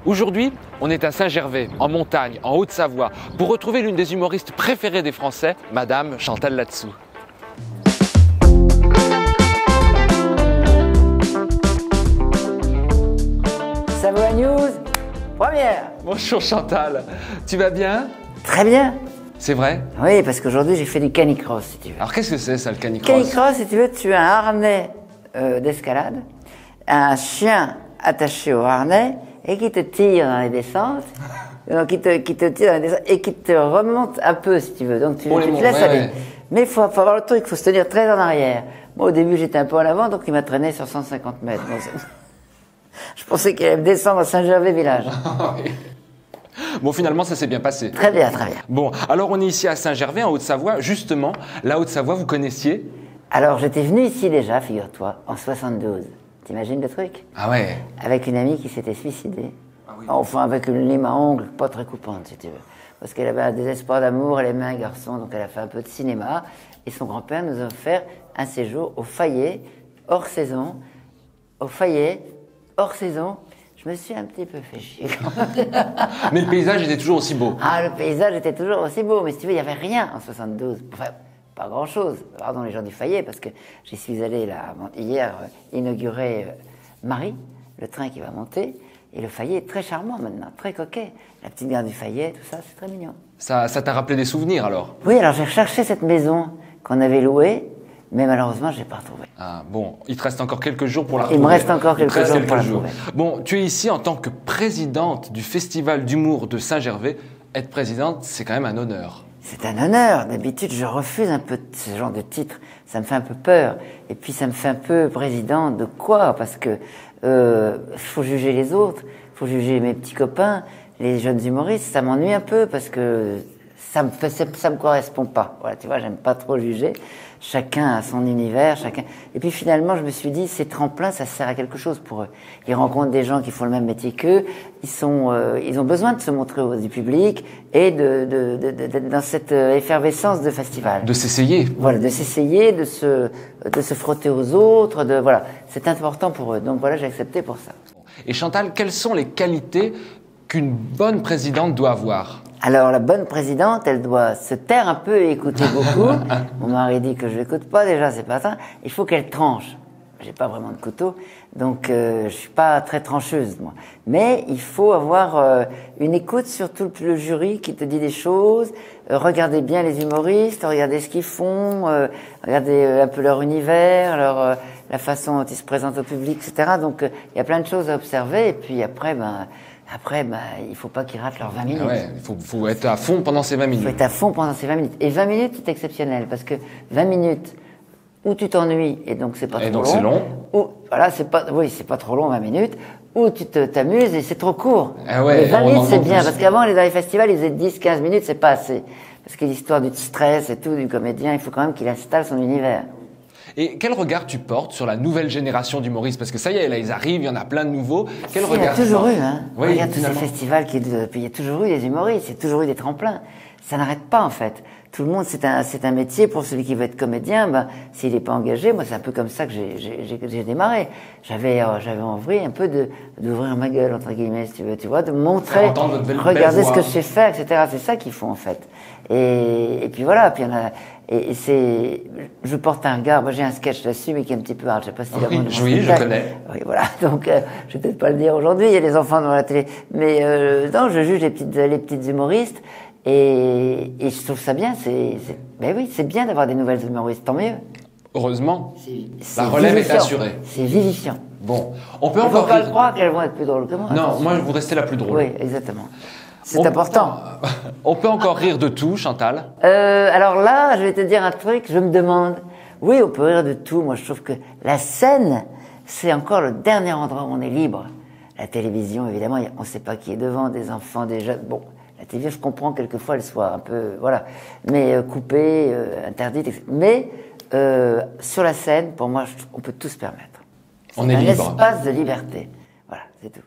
Aujourd'hui, on est à Saint-Gervais, en montagne, en Haute-Savoie, pour retrouver l'une des humoristes préférées des Français, Madame Chantal Latsou. Savoie News, première. Bonjour Chantal, tu vas bien? Très bien. C'est vrai? Oui, parce qu'aujourd'hui j'ai fait du canicross, si tu veux. Alors qu'est-ce que c'est ça, le canicross? Canicross, si tu veux, tu as un harnais d'escalade, un chien attaché au harnais et qui te tire dans les descentes, donc qui te tire dans les descentes et qui te remonte un peu, si tu veux. Donc tu te laisses aller. Ouais. Mais il faut avoir le truc, il faut se tenir très en arrière. Moi, au début, j'étais un peu en avant, donc il m'a traîné sur 150 mètres. Je pensais qu'il allait me descendre à Saint-Gervais village. Bon, finalement, ça s'est bien passé. Très bien, très bien. Bon, alors on est ici à Saint-Gervais, en Haute-Savoie. Justement, la Haute-Savoie, vous connaissiez? Alors, j'étais venu ici déjà, figure-toi, en 72. T'imagines le truc? Ah ouais. Avec une amie qui s'était suicidée. Ah oui. Enfin, avec une lime à ongles pas très coupante, si tu veux. Parce qu'elle avait un désespoir d'amour, elle aimait un garçon, donc elle a fait un peu de cinéma. Et son grand-père nous a offert un séjour au Fayet, hors saison. Au Fayet, hors saison. Je me suis un petit peu fait chier. Mais le paysage était toujours aussi beau. Ah, le paysage était toujours aussi beau. Mais si tu veux, il n'y avait rien en 72. Enfin, pas grand-chose. Pardon les gens du Fayet, parce que j'y suis allé là, hier inaugurer Marie, le train qui va monter. Et le Fayet est très charmant maintenant, très coquet. La petite gare du Fayet, tout ça, c'est très mignon. Ça t'a rappelé des souvenirs alors? Oui, alors j'ai recherché cette maison qu'on avait louée, mais malheureusement, je n'ai pas retrouvée. Ah bon, il te reste encore quelques jours pour la retrouver. Il me reste encore quelques jours pour la retrouver. Bon, tu es ici en tant que présidente du Festival d'humour de Saint-Gervais. Être présidente, c'est quand même un honneur. C'est un honneur. D'habitude, je refuse un peu ce genre de titre. Ça me fait un peu peur. Et puis, ça me fait un peu président de quoi? Parce que faut juger les autres, faut juger mes petits copains, les jeunes humoristes. Ça m'ennuie un peu parce que ça me correspond pas. Voilà, tu vois, j'aime pas trop juger. Chacun a son univers, chacun. Et puis finalement, je me suis dit, ces tremplins, ça sert à quelque chose pour eux. Ils rencontrent des gens qui font le même métier qu'eux. Ils ont besoin de se montrer du public et d'être dans cette effervescence de festival. De s'essayer. Voilà, de s'essayer, de se frotter aux autres, voilà. C'est important pour eux. Donc voilà, j'ai accepté pour ça. Et Chantal, quelles sont les qualités qu'une bonne présidente doit avoir? Alors, la bonne présidente, elle doit se taire un peu et écouter beaucoup. Mon mari dit que je l'écoute pas, déjà, c'est pas ça. Il faut qu'elle tranche. J'ai pas vraiment de couteau, donc je suis pas très trancheuse, moi. Mais il faut avoir une écoute sur tout le jury qui te dit des choses. Regardez bien les humoristes, regardez ce qu'ils font, regardez un peu leur univers, la façon dont ils se présentent au public, etc. Donc, il y a plein de choses à observer. Et puis après, il faut pas qu'ils ratent leurs 20 minutes. Ouais, il faut être à fond pendant ces 20 minutes. Il faut être à fond pendant ces 20 minutes. Et 20 minutes, c'est exceptionnel, parce que 20 minutes où tu t'ennuies, et donc c'est pas trop long. Et donc c'est long. Voilà, c'est pas trop long, 20 minutes, où tu t'amuses et c'est trop court. Ah ouais, 20 minutes, c'est bien, parce qu'avant, dans les festivals, ils faisaient 10-15 minutes, c'est pas assez. Parce que l'histoire du stress et tout, du comédien, il faut quand même qu'il installe son univers. Et quel regard tu portes sur la nouvelle génération d'humoristes? Parce que ça y est, là, ils arrivent, il y en a plein de nouveaux. Quel regard? Il y a toujours eu, hein. Oui, regarde tous ces festivals, il y a toujours eu des humoristes, il y a toujours eu des tremplins. Ça n'arrête pas, en fait. Tout le monde, c'est un métier pour celui qui veut être comédien. S'il n'est pas engagé, moi, c'est un peu comme ça que j'ai démarré. J'avais envie un peu d'ouvrir ma gueule, entre guillemets, si tu veux, tu vois, de montrer, regardez ce que je sais faire, etc. C'est ça qu'il faut, en fait. Et puis voilà, puis il y en a, je porte un regard, moi j'ai un sketch là-dessus, mais qui est un petit peu hard, je sais pas si c'est oui, je connais. Oui, voilà, donc, je vais peut-être pas le dire aujourd'hui, il y a les enfants devant la télé, mais, non, je juge les petites humoristes, et je trouve ça bien, ben oui, c'est bien d'avoir des nouvelles humoristes, tant mieux. Heureusement. La relève est assurée. C'est vivifiant. Bon, on peut encore. Il ne faut pas croire qu'elles vont être plus drôles que moi. Non, attention. Moi, vous restez la plus drôle. Oui, exactement. C'est important. On peut encore rire de tout, Chantal? Alors là, je vais te dire un truc, je me demande. Oui, on peut rire de tout. Moi, je trouve que la scène, c'est encore le dernier endroit où on est libre. La télévision, évidemment, on ne sait pas qui est devant, des enfants, des jeunes. Bon, la télévision, je comprends quelquefois, elle soit un peu, voilà, mais coupée, interdite, etc. Mais sur la scène, pour moi, on peut tout se permettre. On est libre. C'est un espace de liberté. Voilà, c'est tout.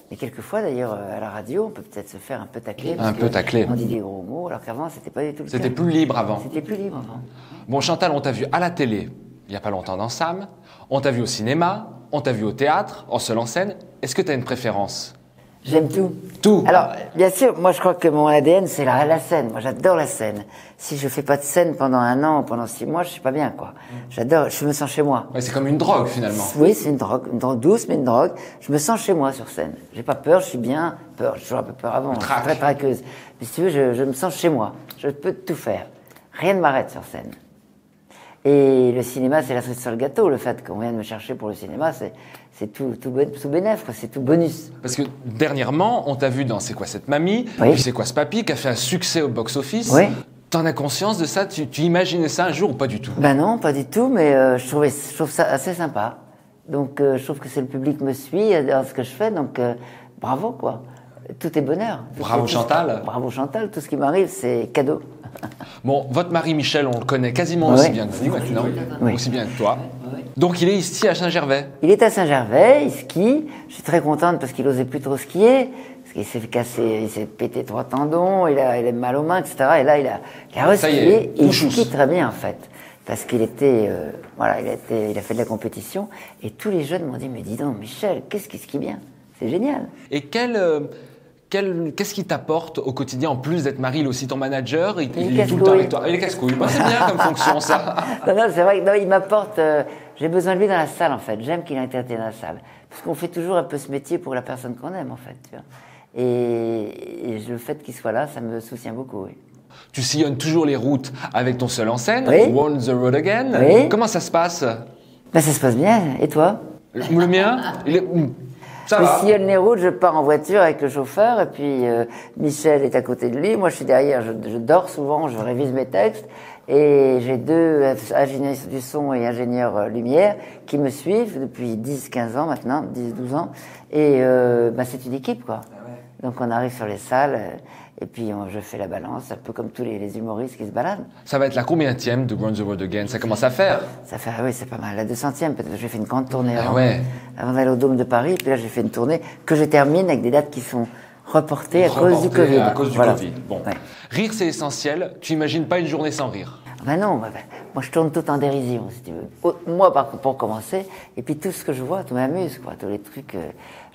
Mais quelquefois, d'ailleurs, à la radio, on peut peut-être se faire un peu tacler. Un peu tacler. On dit des gros mots, alors qu'avant, c'était pas du tout le cas. C'était plus libre avant. C'était plus libre avant. Bon, Chantal, on t'a vu à la télé, il n'y a pas longtemps dans Sam. On t'a vu au cinéma, on t'a vu au théâtre, en seul en scène. Est-ce que tu as une préférence? J'aime tout. Tout. Alors, bien sûr, moi je crois que mon ADN c'est la scène. Moi j'adore la scène. Si je fais pas de scène pendant 1 an ou pendant 6 mois, je suis pas bien quoi. J'adore, je me sens chez moi. Ouais, c'est comme une drogue finalement. Oui, c'est une drogue douce mais une drogue. Je me sens chez moi sur scène. J'ai pas peur, je suis bien. J'ai toujours un peu peur avant. Je suis très traqueuse. Mais si tu veux, je me sens chez moi. Je peux tout faire. Rien ne m'arrête sur scène. Et le cinéma, c'est la cerise sur le gâteau. Le fait qu'on vienne me chercher pour le cinéma, c'est tout bénef, quoi. C'est tout bonus. Parce que dernièrement, on t'a vu dans C'est quoi cette mamie, Oui. puis C'est quoi ce papy, qui a fait un succès au box-office. Oui. T'en as conscience de ça? Tu imaginais ça un jour ou pas du tout? Ben non, pas du tout, mais je trouve ça assez sympa. Donc je trouve que c'est le public me suit dans ce que je fais, donc bravo quoi. Tout est bonheur. Bravo Chantal. Bravo Chantal, tout ce qui m'arrive c'est cadeau. Bon, votre mari Michel, on le connaît quasiment aussi bien que vous maintenant, Oui. aussi bien que toi. Donc il est ici à Saint-Gervais. Il est à Saint-Gervais, il skie. Je suis très contente parce qu'il osait plus trop skier. Parce qu'il s'est cassé, il s'est pété 3 tendons, il a mal aux mains, etc. Et là, il a Ça y est, reskié. Et il tout skie très bien, en fait. Parce qu'il était, voilà, il a fait de la compétition. Et tous les jeunes m'ont dit, mais dis donc, Michel, qu'est-ce qu'il skie bien? C'est génial. Et qu'est-ce qui t'apporte au quotidien, en plus d'être mari, il est aussi ton manager, il est tout le temps avec toi. Il est casse-couille. Bah, c'est bien comme fonction, ça. Non, c'est vrai que il m'apporte. J'ai besoin de lui dans la salle, en fait. J'aime qu'il ait été dans la salle. Parce qu'on fait toujours un peu ce métier pour la personne qu'on aime, en fait. Tu vois. Et le fait qu'il soit là, ça me soutient beaucoup, oui. Tu sillonnes toujours les routes avec ton seul en scène, Oui. On the Road Again. Oui. Comment ça se passe? Ben, ça se passe bien. Et toi? Le mien, ça Je va. sillonne les routes, je pars en voiture avec le chauffeur, et puis Michel est à côté de lui. Moi, je suis derrière, je dors souvent, je révise mes textes. Et j'ai 2 ingénieurs du son et ingénieurs lumière qui me suivent depuis 10-15 ans maintenant, 10-12 ans. Et c'est une équipe, quoi. Donc on arrive sur les salles, et puis je fais la balance, un peu comme tous les humoristes qui se baladent. Ça va être la combienième de On the Road Again? Ça commence à faire. Ça fait, oui, c'est pas mal. La 200e, peut-être que j'ai fait une grande tournée Ah ouais. avant d'aller au Dôme de Paris. Puis là, j'ai fait une tournée que je termine avec des dates qui sont reportées à cause du Covid. À cause du Voilà. Covid. Bon. Ouais. Rire, c'est essentiel. Tu imagines pas une journée sans rire? Ben non, moi je tourne tout en dérision, si tu veux. Moi, pour commencer, et puis tout ce que je vois, tout m'amuse, quoi. Tous les trucs,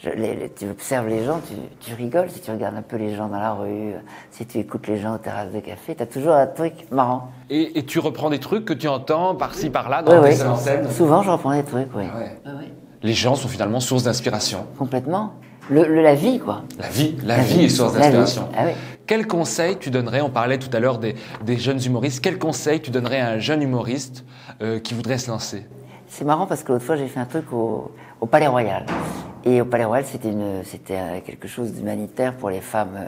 tu observes les gens, tu rigoles, si tu regardes un peu les gens dans la rue, si tu écoutes les gens aux terrasses de café, t'as toujours un truc marrant. Et tu reprends des trucs que tu entends par-ci, par-là dans Oui, tes oui. scènes en scène? Souvent, je reprends des trucs, oui. Ah ouais. Oui. Les gens sont finalement source d'inspiration. Complètement. La vie, quoi. La vie est source La vie. d'inspiration. Ah oui. Quel conseil tu donnerais, on parlait tout à l'heure des jeunes humoristes, quel conseil tu donnerais à un jeune humoriste qui voudrait se lancer? C'est marrant parce que l'autre fois, j'ai fait un truc au Palais Royal. Et au Palais Royal, c'était quelque chose d'humanitaire pour les femmes,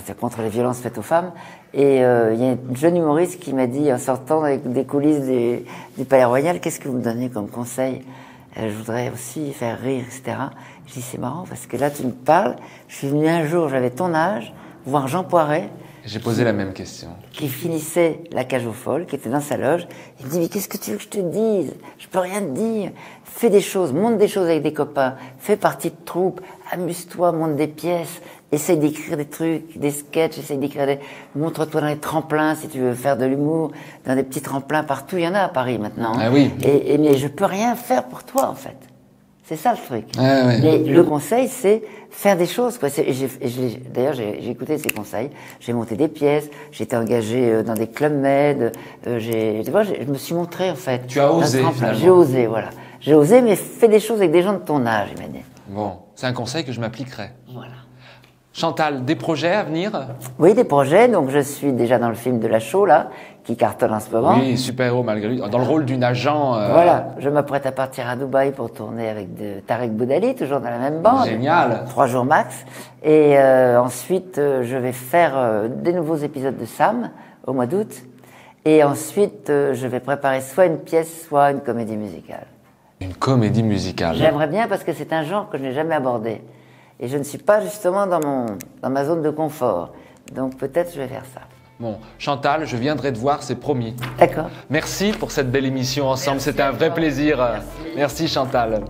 c'est contre les violences faites aux femmes. Et il y a une jeune humoriste qui m'a dit, en sortant des coulisses du Palais Royal, qu'est-ce que vous me donnez comme conseil? Je voudrais aussi faire rire, etc. Je dis, c'est marrant parce que là, tu me parles. Je suis venu un jour, j'avais ton âge, voir Jean Poiret. J'ai posé la même question. Qui finissait la cage aux folles, qui était dans sa loge. Il me dit, mais qu'est-ce que tu veux que je te dise? Je peux rien te dire. Fais des choses, monte des choses avec des copains. Fais partie de troupe. Amuse-toi, monte des pièces. Essaye d'écrire des trucs, des sketchs, montre-toi dans les tremplins si tu veux faire de l'humour, dans des petits tremplins partout. Il y en a à Paris maintenant. Ah oui. Mais je peux rien faire pour toi, en fait. C'est ça le truc. Ah ouais. Mais le conseil, c'est faire des choses, quoi. D'ailleurs, j'ai écouté ces conseils. J'ai monté des pièces, j'étais engagé dans des clubs med. Je me suis montré, en fait. Tu as osé, finalement. J'ai osé, voilà. J'ai osé, mais fais des choses avec des gens de ton âge, il m'a dit. Bon, c'est un conseil que je m'appliquerai. Voilà. Chantal, des projets à venir? Oui, des projets. Donc, je suis déjà dans le film de la Show, là, qui cartonne en ce moment. Oui, super-héros malgré lui. Dans le rôle d'une agent. Voilà. Je m'apprête à partir à Dubaï pour tourner avec Tarek Boudali, toujours dans la même bande. Génial. 3 jours max. Et ensuite, je vais faire des nouveaux épisodes de Sam au mois d'août. Et ensuite, je vais préparer soit une pièce, soit une comédie musicale. Une comédie musicale. J'aimerais bien parce que c'est un genre que je n'ai jamais abordé. Et je ne suis pas justement dans ma zone de confort. Donc peut-être je vais faire ça. Bon, Chantal, je viendrai te voir, c'est promis. D'accord. Merci pour cette belle émission ensemble, c'était un vrai plaisir. Merci Chantal.